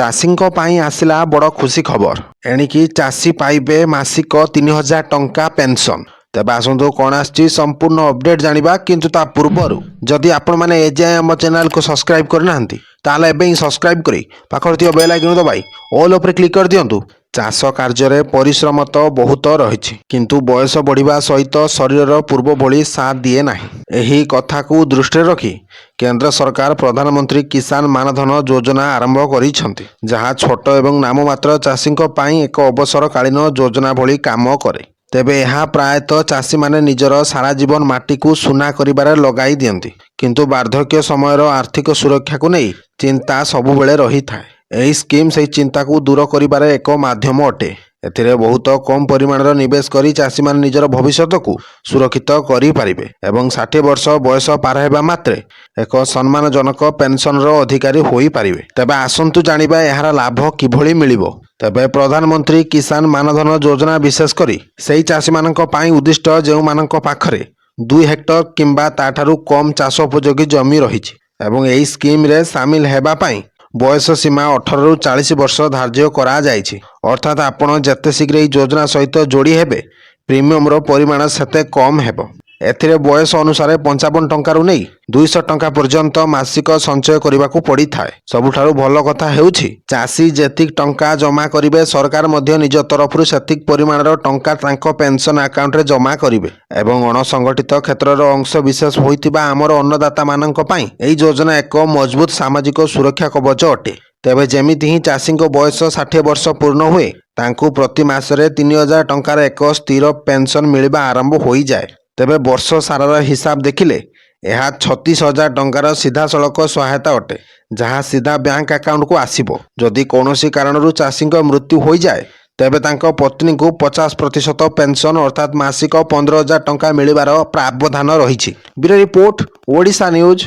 ଚାଷୀଙ୍କ ପାଇଁ ଆସିଲା ବଡ଼ ଖୁସି ଖବର। ଏଣିକି ଚାଷୀ ପାଇବେ ମାସିକ 3000 ଟଙ୍କା ପେନସନ୍। ତେବେ ଆସନ୍ତୁ କ'ଣ ଆସିଛି ସମ୍ପୂର୍ଣ୍ଣ ଅପଡେଟ୍ ଜାଣିବା। କିନ୍ତୁ ତା ପୂର୍ବରୁ ଯଦି ଆପଣମାନେ ଏଯାଏଁ ଆମ ଚ୍ୟାନେଲକୁ ସବସ୍କ୍ରାଇବ୍ କରିନାହାନ୍ତି ତାହେଲେ ଏବେ ହିଁ ସବସ୍କ୍ରାଇବ୍ କରି ପାଖରେ ଥିବା ବେଲ୍ ଆଇକନ୍ ଦବାଇ ଅଲ୍ ଉପରେ କ୍ଲିକ୍ କରିଦିଅନ୍ତୁ। ଚାଷ କାର୍ଯ୍ୟରେ ପରିଶ୍ରମ ତ ବହୁତ ରହିଛି, କିନ୍ତୁ ବୟସ ବଢ଼ିବା ସହିତ ଶରୀରର ପୂର୍ବ ଭଳି ସାଥ ଦିଏ ନାହିଁ। ଏହି କଥାକୁ ଦୃଷ୍ଟିରେ ରଖି କେନ୍ଦ୍ର ସରକାର ପ୍ରଧାନମନ୍ତ୍ରୀ କିଷାନ ମାନଧନ ଯୋଜନା ଆରମ୍ଭ କରିଛନ୍ତି, ଯାହା ଛୋଟ ଏବଂ ନାମମାତ୍ର ଚାଷୀଙ୍କ ପାଇଁ ଏକ ଅବସରକାଳୀନ ଯୋଜନା ଭଳି କାମ କରେ। ତେବେ ଏହା ପ୍ରାୟତଃ ଚାଷୀମାନେ ନିଜର ସାରା ଜୀବନ ମାଟିକୁ ସୁନା କରିବାରେ ଲଗାଇ ଦିଅନ୍ତି, କିନ୍ତୁ ବାର୍ଦ୍ଧକ୍ୟ ସମୟର ଆର୍ଥିକ ସୁରକ୍ଷାକୁ ନେଇ ଚିନ୍ତା ସବୁବେଳେ ରହିଥାଏ। ଏହି ସ୍କିମ୍ ସେହି ଚିନ୍ତାକୁ ଦୂର କରିବାରେ ଏକ ମାଧ୍ୟମ ଅଟେ। ଏଥିରେ ବହୁତ କମ୍ ପରିମାଣର ନିବେଶ କରି ଚାଷୀମାନେ ନିଜର ଭବିଷ୍ୟତକୁ ସୁରକ୍ଷିତ କରିପାରିବେ ଏବଂ 60 ବର୍ଷ ବୟସ ପାର ହେବା ମାତ୍ରେ ଏକ ସମ୍ମାନଜନକ ପେନସନର ଅଧିକାରୀ ହୋଇପାରିବେ। ତେବେ ଆସନ୍ତୁ ଜାଣିବା ଏହାର ଲାଭ କିଭଳି ମିଳିବ। ତେବେ ପ୍ରଧାନମନ୍ତ୍ରୀ କିଷାନ ମାନଧନ ଯୋଜନା ବିଶେଷ କରି ସେହି ଚାଷୀମାନଙ୍କ ପାଇଁ ଉଦ୍ଦିଷ୍ଟ ଯେଉଁମାନଙ୍କ ପାଖରେ 2 ହେକ୍ଟର କିମ୍ବା ତାଠାରୁ କମ୍ ଚାଷ ଉପଯୋଗୀ ଜମି ରହିଛି ଏବଂ ଏହି ସ୍କିମ୍ରେ ସାମିଲ ହେବା ପାଇଁ ବୟସ ସୀମା 18ରୁ 40 ବର୍ଷ ଧାର୍ଯ୍ୟ କରାଯାଇଛି। ଅର୍ଥାତ୍ ଆପଣ ଯେତେ ଶୀଘ୍ର ଏହି ଯୋଜନା ସହିତ ଯୋଡ଼ି ହେବେ ପ୍ରିମିୟମର ପରିମାଣ ସେତେ କମ୍ ହେବ। ଏଥିରେ ବୟସ ଅନୁସାରେ 55 ଟଙ୍କାରୁ ନେଇ 200 ଟଙ୍କା ପର୍ଯ୍ୟନ୍ତ ମାସିକ ସଞ୍ଚୟ କରିବାକୁ ପଡ଼ିଥାଏ। ସବୁଠାରୁ ଭଲ କଥା ହେଉଛି ଚାଷୀ ଯେତିକି ଟଙ୍କା ଜମା କରିବେ ସରକାର ମଧ୍ୟ ନିଜ ତରଫରୁ ସେତିକି ପରିମାଣର ଟଙ୍କା ତାଙ୍କ ପେନସନ ଆକାଉଣ୍ଟରେ ଜମା କରିବେ ଏବଂ ଅଣସଂଗଠିତ କ୍ଷେତ୍ରର ଅଂଶ ବିଶେଷ ହୋଇଥିବା ଆମର ଅନ୍ନଦାତାମାନଙ୍କ ପାଇଁ ଏହି ଯୋଜନା ଏକ ମଜବୁତ ସାମାଜିକ ସୁରକ୍ଷା କବଚ ଅଟେ। ତେବେ ଯେମିତି ହିଁ ଚାଷୀଙ୍କ ବୟସ 60 ବର୍ଷ ପୂର୍ଣ୍ଣ ହୁଏ ତାଙ୍କୁ ପ୍ରତି ମାସରେ 3000 ଟଙ୍କାର ଏକ ସ୍ଥିର ପେନସନ ମିଳିବା ଆରମ୍ଭ ହୋଇଯାଏ। ତେବେ ବର୍ଷ ସାରାର ହିସାବ ଦେଖିଲେ ଏହା 36,000 ଟଙ୍କାର ସିଧାସଳଖ ସହାୟତା ଅଟେ, ଯାହା ସିଧା ବ୍ୟାଙ୍କ ଆକାଉଣ୍ଟକୁ ଆସିବ। ଯଦି କୌଣସି କାରଣରୁ ଚାଷୀଙ୍କ ମୃତ୍ୟୁ ହୋଇଯାଏ ତେବେ ତାଙ୍କ ପତ୍ନୀଙ୍କୁ 50% ପେନସନ ଅର୍ଥାତ୍ ମାସିକ 15,000 ଟଙ୍କା ମିଳିବାର ପ୍ରାବଧାନ ରହିଛି। Bureau report, Odisha news.